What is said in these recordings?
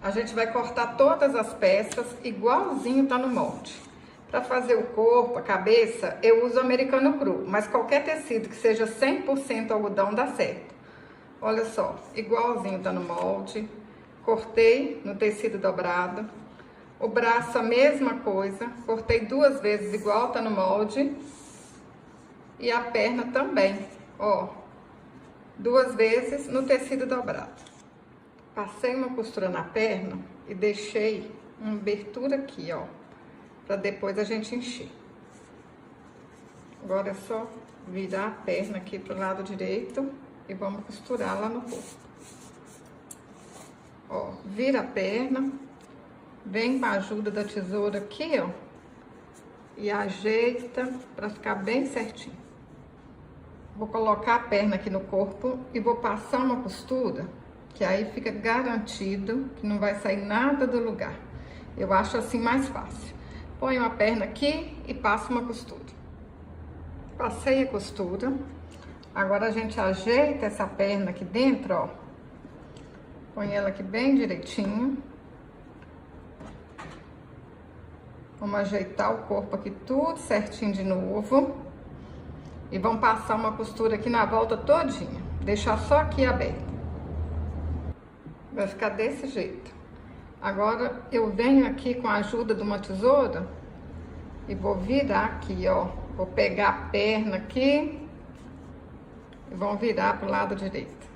a gente vai cortar todas as peças igualzinho tá no molde. Para fazer o corpo, a cabeça, eu uso americano cru, mas qualquer tecido que seja 100% algodão dá certo. Olha só, igualzinho tá no molde. Cortei no tecido dobrado. O braço a mesma coisa, cortei 2 vezes igual tá no molde. E a perna também, ó, 2 vezes no tecido dobrado. Passei uma costura na perna e deixei uma abertura aqui, ó, para depois a gente encher. Agora é só virar a perna aqui pro lado direito e vamos costurar lá no corpo. Ó, vira a perna, vem com a ajuda da tesoura aqui, ó, e ajeita para ficar bem certinho. Vou colocar a perna aqui no corpo e vou passar uma costura, que aí fica garantido que não vai sair nada do lugar. Eu acho assim mais fácil. Ponho a perna aqui e passo uma costura. Passei a costura. Agora a gente ajeita essa perna aqui dentro, ó. Põe ela aqui bem direitinho. Vamos ajeitar o corpo aqui tudo certinho de novo. E vamos passar uma costura aqui na volta todinha. Deixar só aqui aberto. Vai ficar desse jeito. Agora eu venho aqui com a ajuda de uma tesoura e vou virar aqui, ó. Vou pegar a perna aqui e vamos virar pro lado direito.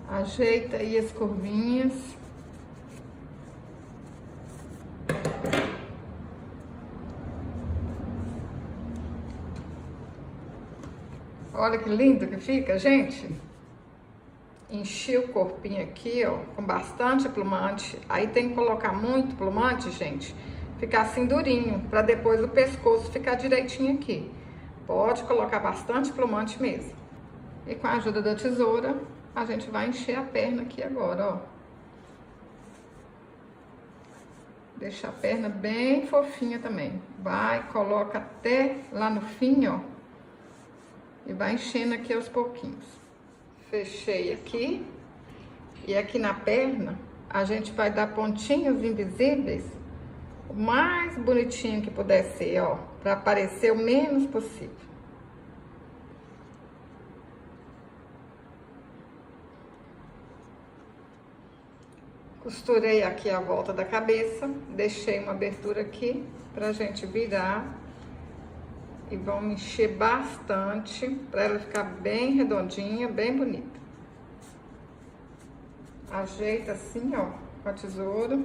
Ajeita aí as curvinhas. Olha que lindo que fica, gente. Enchi o corpinho aqui, ó, com bastante plumante. Aí tem que colocar muito plumante, gente. Ficar assim durinho, pra depois o pescoço ficar direitinho aqui. Pode colocar bastante plumante mesmo. E com a ajuda da tesoura, a gente vai encher a perna aqui agora, ó. Deixa a perna bem fofinha também. Vai, coloca até lá no fim, ó. E vai enchendo aqui aos pouquinhos. Fechei aqui. E aqui na perna, a gente vai dar pontinhos invisíveis. O mais bonitinho que puder ser, ó. Pra aparecer o menos possível. Costurei aqui a volta da cabeça, deixei uma abertura aqui pra gente virar e vamos encher bastante pra ela ficar bem redondinha, bem bonita. Ajeita assim, ó, com a tesoura.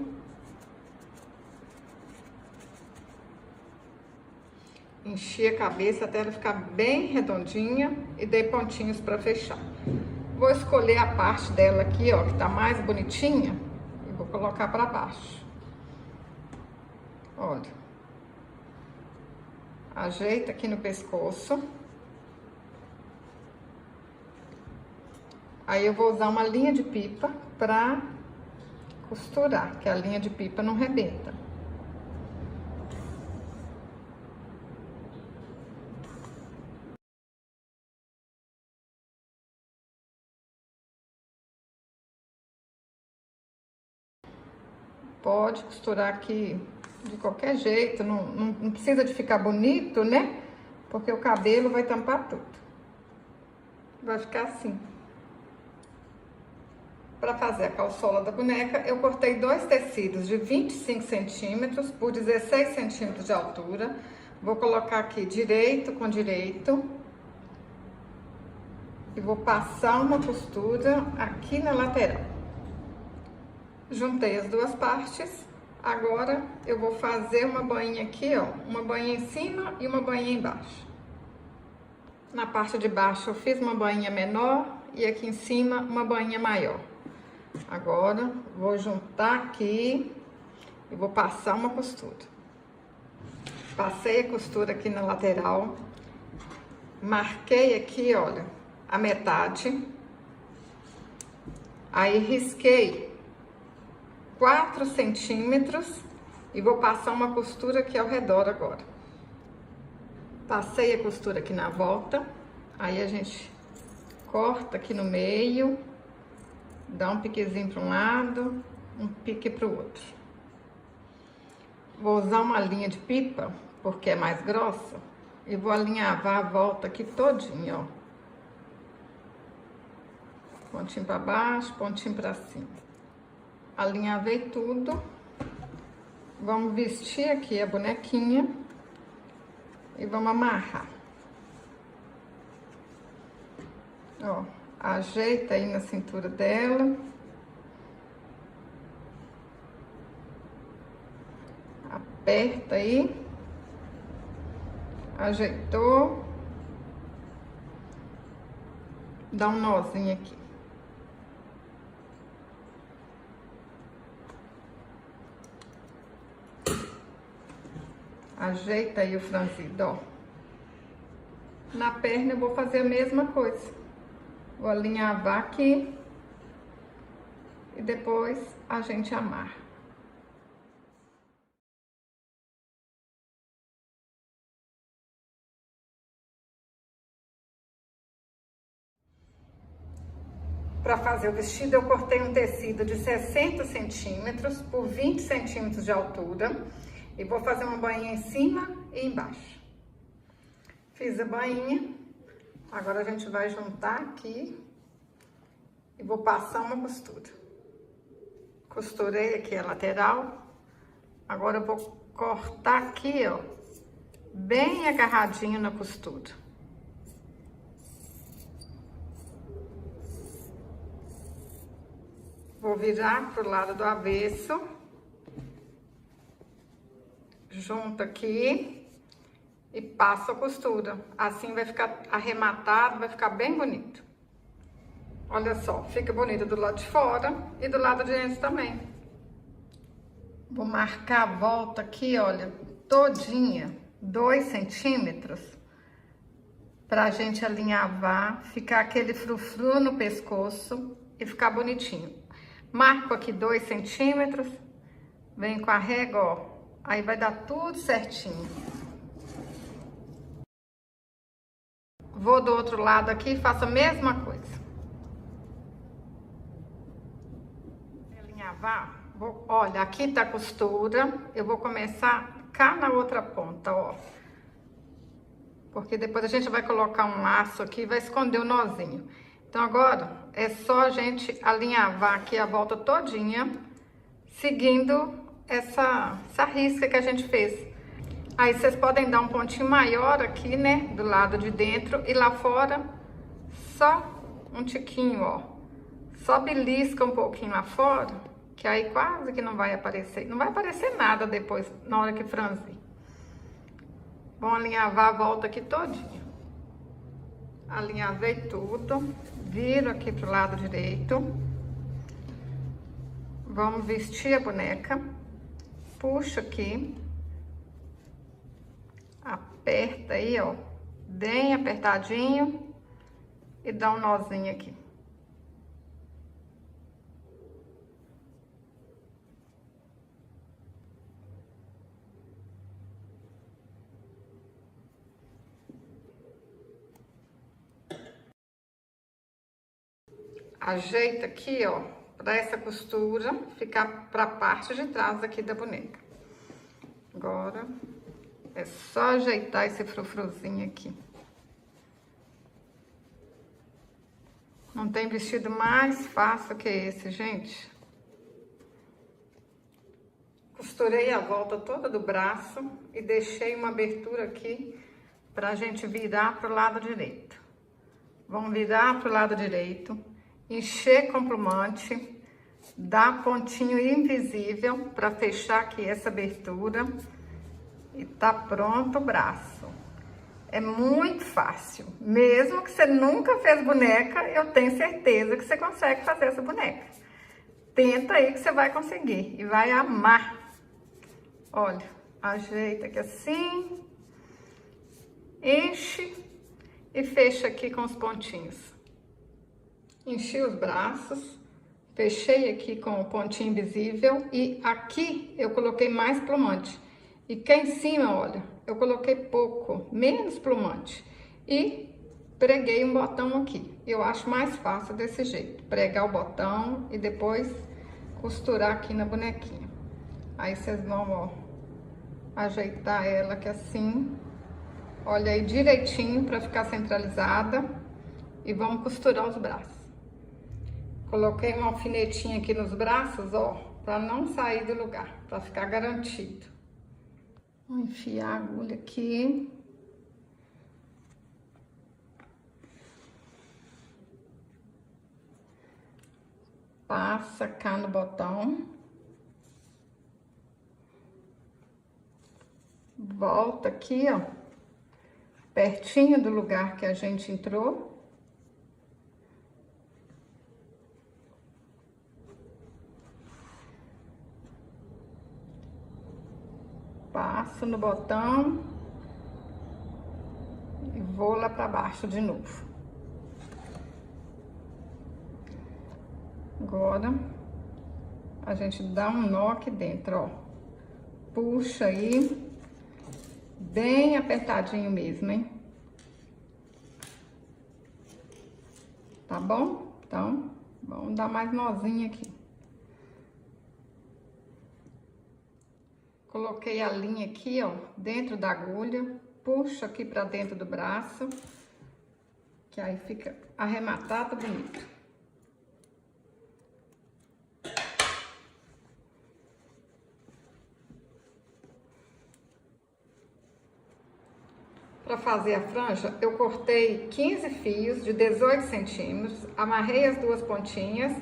Enchi a cabeça até ela ficar bem redondinha e dei pontinhos pra fechar. Vou escolher a parte dela aqui, ó, que tá mais bonitinha. Vou colocar para baixo. Olha. Ajeita aqui no pescoço. Aí eu vou usar uma linha de pipa para costurar, que a linha de pipa não rebenta. Pode costurar aqui de qualquer jeito, não precisa de ficar bonito, né? Porque o cabelo vai tampar tudo. Vai ficar assim. Para fazer a calçola da boneca, eu cortei 2 tecidos de 25 centímetros por 16 centímetros de altura. Vou colocar aqui direito com direito. E vou passar uma costura aqui na lateral. Juntei as 2 partes. Agora eu vou fazer uma bainha aqui, ó, uma bainha em cima e uma bainha embaixo. Na parte de baixo eu fiz uma bainha menor e aqui em cima uma bainha maior. Agora vou juntar aqui e vou passar uma costura. Passei a costura aqui na lateral. Marquei aqui, olha, a metade. Aí risquei 4 centímetros e vou passar uma costura aqui ao redor agora. Passei a costura aqui na volta, aí a gente corta aqui no meio, dá um piquezinho para um lado, um pique para o outro. Vou usar uma linha de pipa, porque é mais grossa, e vou alinhavar a volta aqui todinha, ó. Pontinho para baixo, pontinho para cima. Alinhavei tudo. Vamos vestir aqui a bonequinha e vamos amarrar. Ó, ajeita aí na cintura dela. Aperta aí. Ajeitou. Dá um nozinho aqui. Ajeita aí o franzido, ó. Na perna eu vou fazer a mesma coisa. Vou alinhavar aqui. E depois a gente amarra. Para fazer o vestido, eu cortei um tecido de 60 centímetros por 20 centímetros de altura. E vou fazer uma bainha em cima e embaixo. Fiz a bainha. Agora a gente vai juntar aqui. E vou passar uma costura. Costurei aqui a lateral. Agora eu vou cortar aqui, ó. Bem agarradinho na costura. Vou virar pro lado do avesso. Junto aqui e passo a costura. Assim vai ficar arrematado, vai ficar bem bonito. Olha só, fica bonito do lado de fora e do lado de dentro também. Vou marcar a volta aqui, olha, todinha, 2 centímetros, pra gente alinhavar, ficar aquele frufru no pescoço e ficar bonitinho. Marco aqui 2 centímetros, venho com a régua, ó. Aí vai dar tudo certinho. Vou do outro lado aqui e faço a mesma coisa. Alinhavar. Olha, aqui tá a costura. Eu vou começar cá na outra ponta, ó. Porque depois a gente vai colocar um laço aqui e vai esconder o nozinho. Então agora é só a gente alinhavar aqui a volta todinha, seguindo essa risca que a gente fez. Aí vocês podem dar um pontinho maior aqui, né, do lado de dentro, e lá fora só um tiquinho, ó. Só belisca um pouquinho lá fora, que aí quase que não vai aparecer. Não vai aparecer nada depois, na hora que franzir. Vamos alinhavar a volta aqui todinha. Alinhavei tudo, viro aqui pro lado direito. Vamos vestir a boneca. Puxa aqui, aperta aí, ó, bem apertadinho e dá um nozinho aqui. Ajeita aqui, ó, para essa costura ficar para a parte de trás aqui da boneca. Agora é só ajeitar esse frufruzinho aqui. Não tem vestido mais fácil que esse, gente. Costurei a volta toda do braço e deixei uma abertura aqui pra gente virar pro lado direito. Vamos virar pro lado direito, encher com plumante, dar pontinho invisível para fechar aqui essa abertura e tá pronto o braço. É muito fácil. Mesmo que você nunca fez boneca, eu tenho certeza que você consegue fazer essa boneca. Tenta aí que você vai conseguir e vai amar. Olha, ajeita aqui assim, enche e fecha aqui com os pontinhos. Enchi os braços, Fechei aqui com o pontinho invisível e aqui eu coloquei mais plumante. E cá em cima, olha, eu coloquei pouco, menos plumante. E preguei um botão aqui. Eu acho mais fácil desse jeito. Pregar o botão e depois costurar aqui na bonequinha. Aí vocês vão, ó, ajeitar ela aqui assim. Olha aí direitinho para ficar centralizada. E vamos costurar os braços. Coloquei um alfinetinho aqui nos braços, ó, para não sair do lugar, para ficar garantido. Vou enfiar a agulha aqui. Passa cá no botão. Volta aqui, ó, pertinho do lugar que a gente entrou. Passo no botão e vou lá para baixo de novo. Agora, a gente dá um nó aqui dentro, ó. Puxa aí, bem apertadinho mesmo, hein? Tá bom? Então, vamos dar mais nozinho aqui. Coloquei a linha aqui, ó, dentro da agulha, puxo aqui pra dentro do braço, que aí fica arrematado bonito. Para fazer a franja, eu cortei 15 fios de 18 centímetros, amarrei as duas pontinhas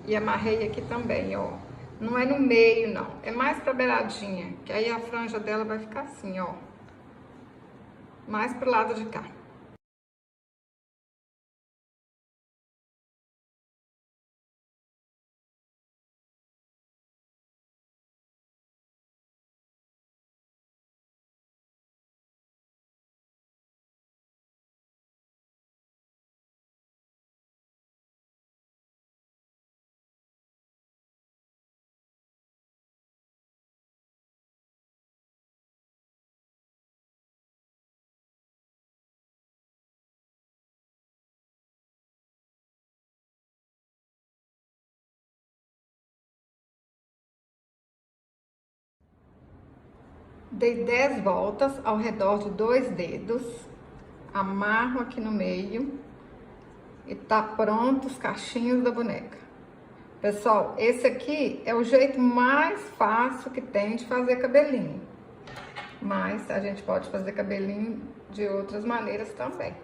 e amarrei aqui também, ó. Não é no meio, não. É mais pra beiradinha, que aí a franja dela vai ficar assim, ó. Mais pro lado de cá. Dei 10 voltas ao redor de 2 dedos, amarro aqui no meio e tá pronto os cachinhos da boneca. Pessoal, esse aqui é o jeito mais fácil que tem de fazer cabelinho, mas a gente pode fazer cabelinho de outras maneiras também.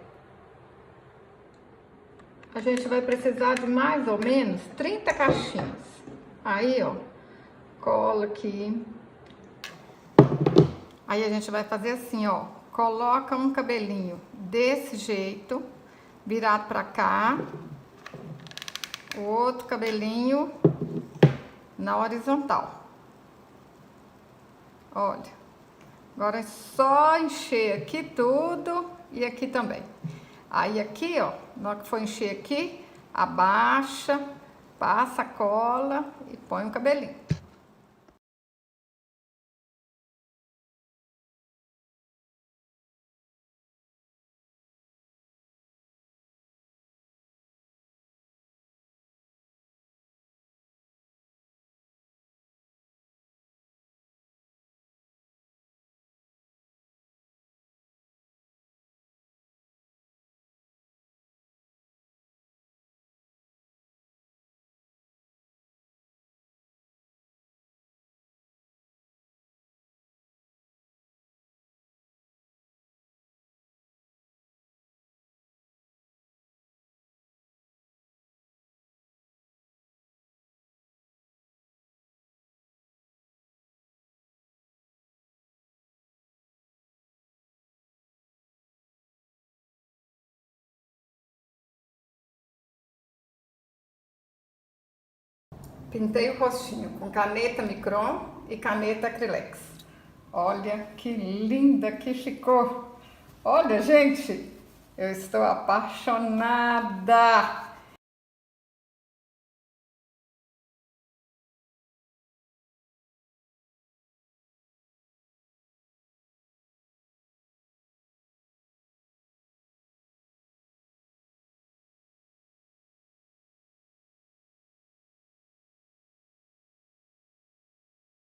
A gente vai precisar de mais ou menos 30 cachinhos. Aí, ó, cola aqui. Aí a gente vai fazer assim, ó, coloca um cabelinho desse jeito, virado pra cá, o outro cabelinho na horizontal. Olha, agora é só encher aqui tudo e aqui também. Aí aqui, ó, na hora que for encher aqui, abaixa, passa a cola e põe um cabelinho. Pintei o rostinho com caneta Micron e caneta Acrylex. Olha que linda que ficou! Olha, gente, eu estou apaixonada!